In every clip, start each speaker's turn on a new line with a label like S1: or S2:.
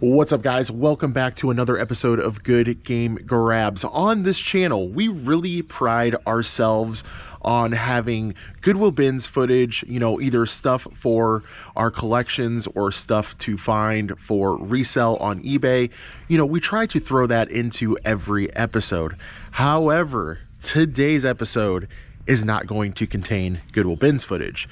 S1: What's up, guys? Welcome back to another episode of Good Game Grabs. On this channel, we really pride ourselves on having Goodwill bins footage, either stuff for our collections or stuff to find for resale on eBay. We try to throw that into every episode. However, today's episode is not going to contain Goodwill bins footage.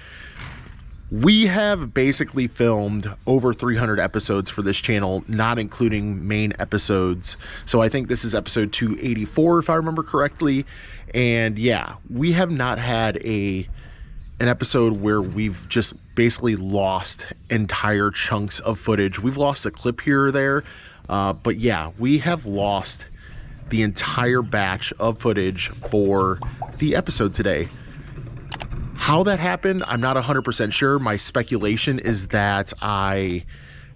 S1: We have basically filmed over 300 episodes for this channel, not including main episodes. So I think this is episode 284, if I remember correctly. And yeah, we have not had an episode where we've just basically lost entire chunks of footage. We've lost a clip here or there, but yeah, we have lost the entire batch of footage for the episode today. How that happened, I'm not 100% sure. My speculation is that I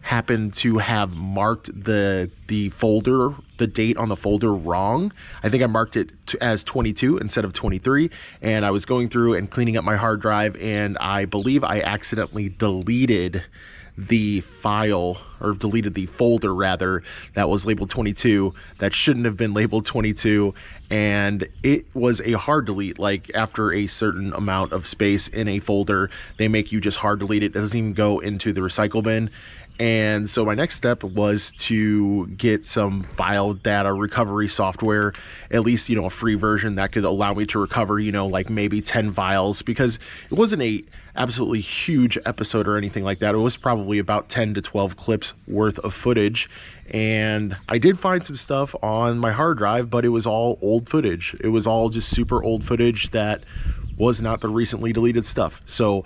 S1: happened to have marked the folder, the date on the folder wrong. I think I marked it as 22 instead of 23, and I was going through and cleaning up my hard drive, and I believe I accidentally deleted the file, or deleted the folder rather, that was labeled 22 that shouldn't have been labeled 22, and it was a hard delete. Like, after a certain amount of space in a folder, they make you just hard delete it. It doesn't even go into the recycle bin. And so my next step was to get some file data recovery software, at least, a free version that could allow me to recover, like maybe 10 files, because it wasn't a absolutely huge episode or anything like that. It was probably about 10 to 12 clips worth of footage. And I did find some stuff on my hard drive, but it was all old footage. It was all just super old footage that was not the recently deleted stuff. So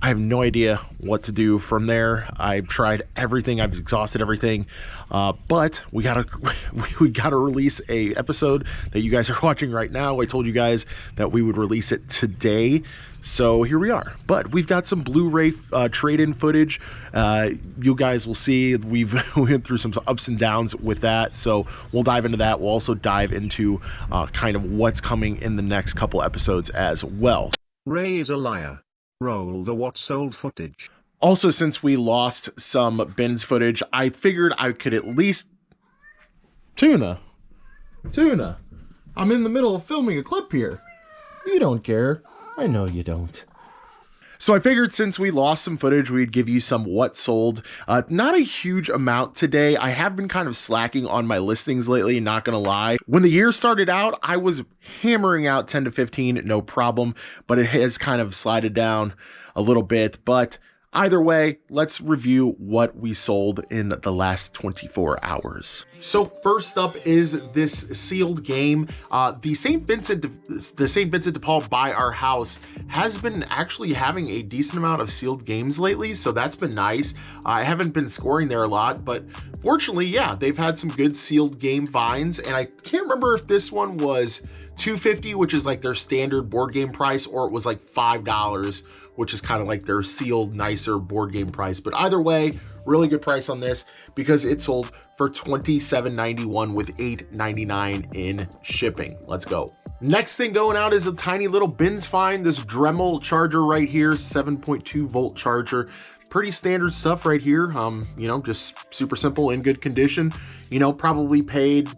S1: I have no idea what to do from there. I've tried everything. I've exhausted everything, but we gotta release a episode that you guys are watching right now. I told you guys that we would release it today, so here we are. But we've got some Blu-ray trade-in footage. You guys will see we went through some ups and downs with that, so we'll dive into that. We'll also dive into kind of what's coming in the next couple episodes as well.
S2: Ray is a liar. Roll the what sold footage.
S1: Also, since we lost some bins footage, I figured I could at least... Tuna, I'm in the middle of filming a clip here. You don't care. I know you don't. So I figured since we lost some footage, we'd give you some what sold. Not a huge amount today. I have been kind of slacking on my listings lately, not gonna lie. When the year started out, I was hammering out 10 to 15, no problem, but it has kind of slided down a little bit. But either way, let's review what we sold in the last 24 hours. So first up is this sealed game. The St. Vincent de Paul by our house has been actually having a decent amount of sealed games lately, so that's been nice. I haven't been scoring there a lot, but fortunately, yeah, they've had some good sealed game finds, and I can't remember if this one was $2.50, which is like their standard board game price, or it was like $5, which is kind of like their sealed, nicer board game price. But either way, really good price on this because it sold for $27.91 with $8.99 in shipping. Let's go. Next thing going out is a tiny little bins find. This Dremel charger right here, 7.2 volt charger. Pretty standard stuff right here. Just super simple, in good condition. Probably paid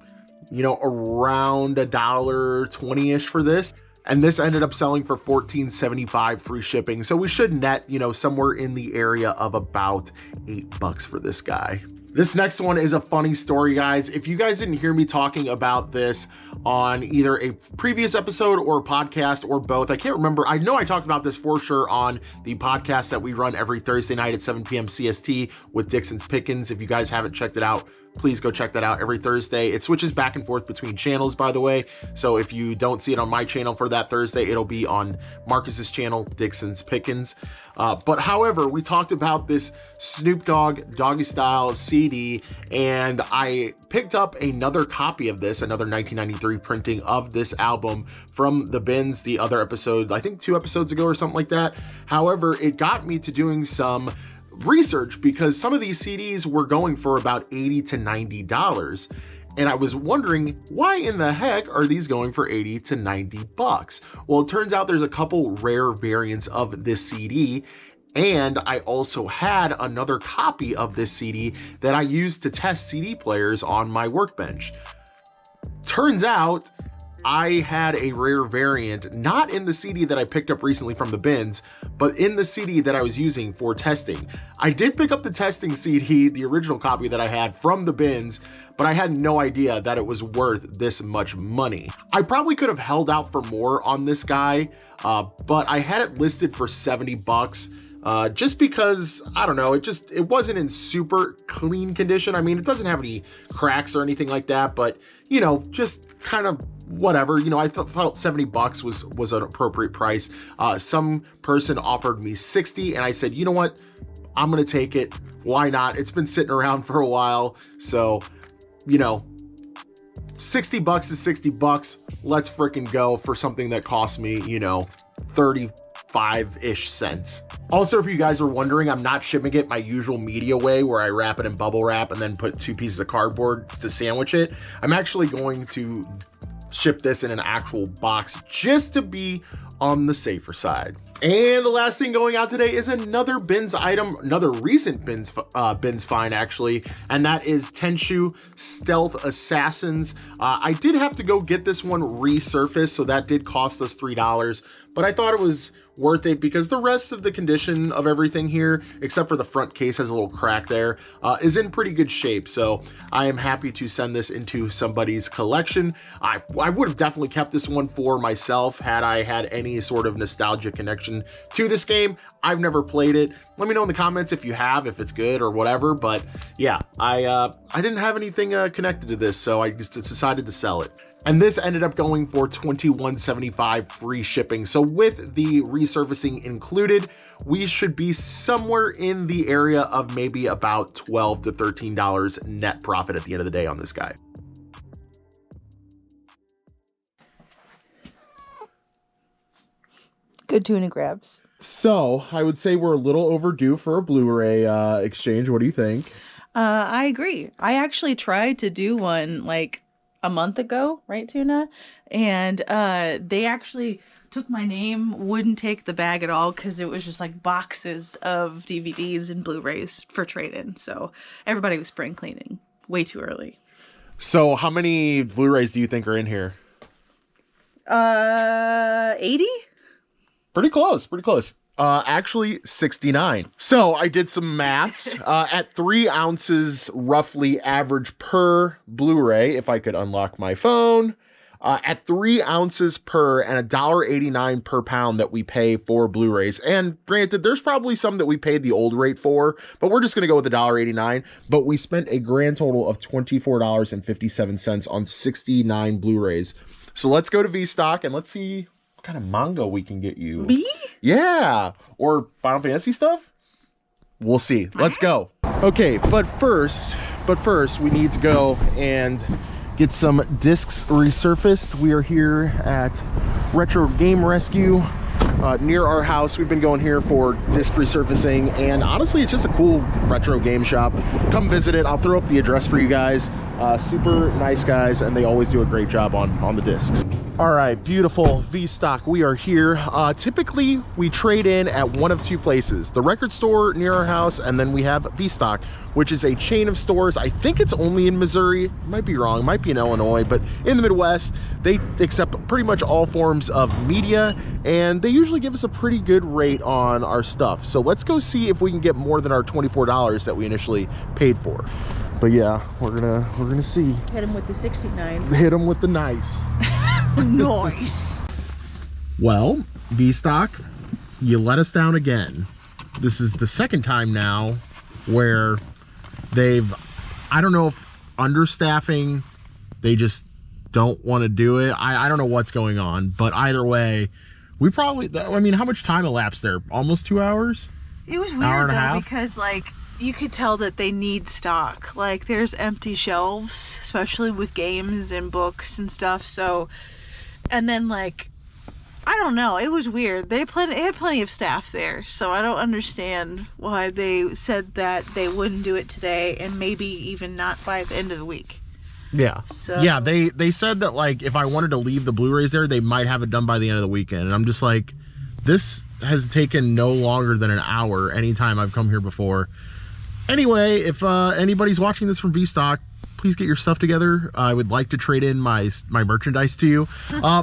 S1: around $1.20-ish for this. And this ended up selling for $14.75 free shipping. So we should net, somewhere in the area of about $8 for this guy. This next one is a funny story, guys. If you guys didn't hear me talking about this on either a previous episode or a podcast or both, I can't remember. I know I talked about this for sure on the podcast that we run every Thursday night at 7 p.m. CST with Dixon's Pickens. If you guys haven't checked it out, please go check that out every Thursday. It switches back and forth between channels, by the way. So if you don't see it on my channel for that Thursday, it'll be on Marcus's channel, Dixon's Pickens. But however, we talked about this Snoop Dogg Doggy Style CD, and I picked up another copy of this, another 1993 printing of this album from the bins the other episode, I think 2 episodes ago or something like that. However, it got me to doing some research because some of these CDs were going for about $80 to $90. And I was wondering, why in the heck are these going for 80 to 90 bucks? Well, it turns out there's a couple rare variants of this CD, And I also had another copy of this CD that I used to test CD players on my workbench. Turns out I had a rare variant, not in the CD that I picked up recently from the bins, but in the CD that I was using for testing. I did pick up the testing CD, the original copy that I had from the bins, but I had no idea that it was worth this much money. I probably could have held out for more on this guy, but I had it listed for 70 bucks. Just because, I don't know, it wasn't in super clean condition. I mean, it doesn't have any cracks or anything like that, but you know, just kind of whatever, you know, I felt 70 bucks was an appropriate price. Some person offered me 60 and I said, you know what, I'm gonna take it. Why not? It's been sitting around for a while. So, you know, 60 bucks is 60 bucks. Let's freaking go for something that cost me, you know, 35-ish cents. Also, if you guys are wondering, I'm not shipping it my usual media way where I wrap it in bubble wrap and then put 2 pieces of cardboard to sandwich it. I'm actually going to ship this in an actual box just to be on the safer side. And the last thing going out today is another bins item, another recent bins find actually, and that is Tenchu Stealth Assassins. I did have to go get this one resurfaced, so that did cost us $3, but I thought it was worth it because the rest of the condition of everything here, except for the front case has a little crack there, is in pretty good shape. So I am happy to send this into somebody's collection. I would have definitely kept this one for myself had I had any sort of nostalgia connection to this game. I've never played it. Let me know in the comments if you have, if it's good or whatever. But yeah, I didn't have anything connected to this, so I just decided to sell it. And this ended up going for $21.75 free shipping. So with the resurfacing included, we should be somewhere in the area of maybe about $12 to $13 net profit at the end of the day on this guy.
S3: Good tuna grabs.
S1: So I would say we're a little overdue for a Blu-ray exchange. What do you think?
S3: I agree. I actually tried to do one like a month ago, right, Tuna? And they actually took my name, wouldn't take the bag at all because it was just like boxes of DVDs and Blu-rays for trade-in. So everybody was spring cleaning way too early.
S1: So how many Blu-rays do you think are in here?
S3: 80?
S1: Pretty close, pretty close. Actually 69. So I did some maths. At 3 ounces roughly average per Blu-ray, if I could unlock my phone, at 3 ounces per and $1.89 per pound that we pay for Blu-rays. And granted, there's probably some that we paid the old rate for, but we're just gonna go with $1.89. But we spent a grand total of $24.57 on 69 Blu-rays. So let's go to V-Stock and let's see what kind of manga we can get you.
S3: Me?
S1: Yeah, or Final Fantasy stuff? We'll see. Let's go. Okay, but first we need to go and get some discs resurfaced. We are here at Retro Game Rescue near our house. We've been going here for disc resurfacing, and honestly, it's just a cool retro game shop. Come visit it. I'll throw up the address for you guys. Super nice guys, and they always do a great job on the discs. All right, beautiful V-Stock. We are here. Typically, we trade in at one of 2 places, the record store near our house, and then we have V-Stock, which is a chain of stores. I think it's only in Missouri. Might be wrong. Might be in Illinois, but in the Midwest, they accept pretty much all forms of media, and they usually give us a pretty good rate on our stuff. So let's go see if we can get more than our $24 that we initially paid for. But yeah, we're gonna see.
S3: Hit him with the 69.
S1: Hit him with the nice.
S3: Nice.
S1: Well, V-Stock, you let us down again. This is the second time now where they've, I don't know if understaffing, they just don't want to do it. I don't know what's going on, but either way, we probably, I mean, how much time elapsed there? Almost 2 hours?
S3: It was
S1: Hour
S3: weird
S1: and a
S3: though,
S1: half?
S3: because like you could tell that they need stock. Like there's empty shelves, especially with games and books and stuff. So, and then like, I don't know, it was weird. They had plenty of staff there, so I don't understand why they said that they wouldn't do it today and maybe even not by the end of the week.
S1: Yeah.
S3: So
S1: Yeah, they said that like if I wanted to leave the Blu-rays there, they might have it done by the end of the weekend. And I'm just like, this has taken no longer than an hour anytime I've come here before. Anyway, if anybody's watching this from VStock, please get your stuff together. I would like to trade in my merchandise to you.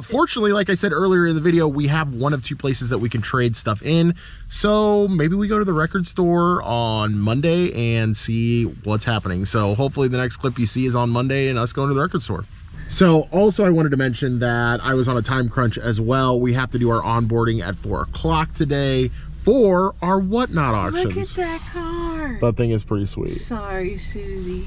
S1: Fortunately, like I said earlier in the video, we have one of two places that we can trade stuff in. So maybe we go to the record store on Monday and see what's happening. So hopefully the next clip you see is on Monday and us going to the record store. So also I wanted to mention that I was on a time crunch as well. We have to do our onboarding at 4 o'clock today for our Whatnot auctions.
S3: Look at that car.
S1: That thing is pretty sweet.
S3: Sorry, Susie.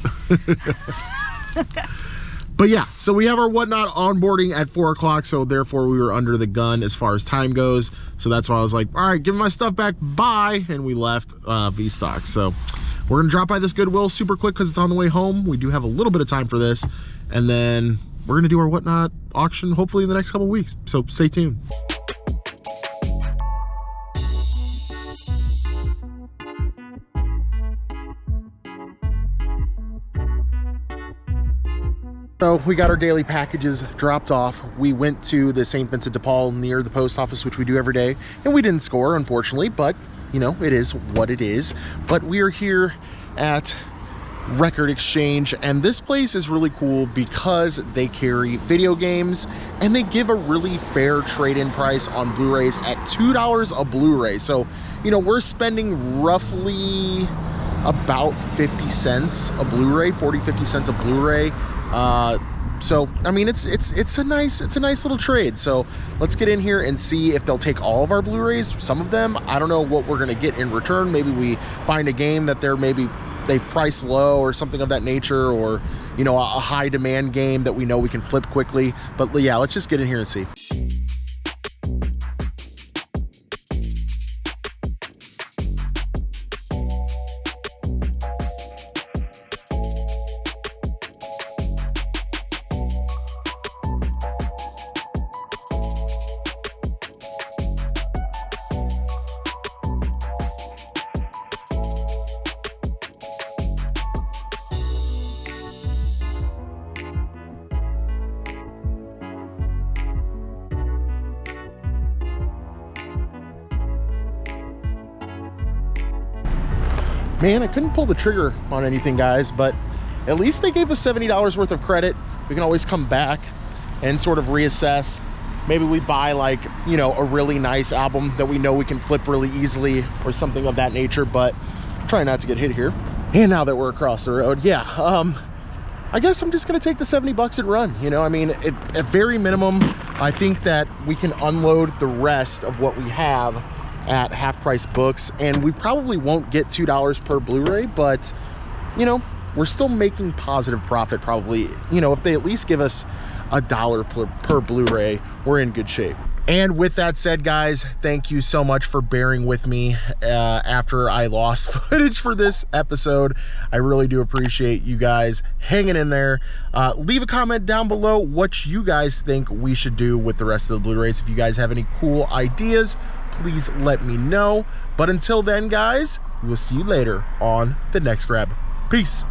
S1: But yeah, so we have our Whatnot onboarding at 4 o'clock, so therefore we were under the gun as far as time goes. So that's why I was like, all right, give my stuff back, bye, and we left VStock. So we're gonna drop by this Goodwill super quick because it's on the way home. We do have a little bit of time for this, and then we're gonna do our Whatnot auction hopefully in the next couple weeks. So stay tuned. So we got our daily packages dropped off. We went to the St. Vincent de Paul near the post office, which we do every day, and we didn't score, unfortunately, but you know, it is what it is. But we are here at Record Exchange, and this place is really cool because they carry video games and they give a really fair trade-in price on Blu-rays at $2 a Blu-ray. So, you know, we're spending roughly about 50 cents a Blu-ray, 40-50 cents a Blu-ray. So I mean, it's a nice little trade. So let's get in here and see if they'll take all of our Blu-rays. Some of them, I don't know what we're gonna get in return. Maybe we find a game that they've priced low or something of that nature, or you know, a high demand game that we know we can flip quickly. But yeah, let's just get in here and see. Man, I couldn't pull the trigger on anything, guys, but at least they gave us $70 worth of credit. We can always come back and sort of reassess. Maybe we buy, like, you know, a really nice album that we know we can flip really easily or something of that nature, but try not to get hit here. And now that we're across the road, yeah, I guess I'm just gonna take the 70 bucks and run. You know, I mean, at very minimum, I think that we can unload the rest of what we have at half price books, and we probably won't get $2 per Blu-ray, but you know, we're still making positive profit probably. You know, if they at least give us $1 per Blu-ray, we're in good shape. And with that said, guys, thank you so much for bearing with me after I lost footage for this episode. I really do appreciate you guys hanging in there. Leave a comment down below what you guys think we should do with the rest of the Blu-rays. If you guys have any cool ideas, please let me know. But until then, guys, we'll see you later on the next grab. Peace.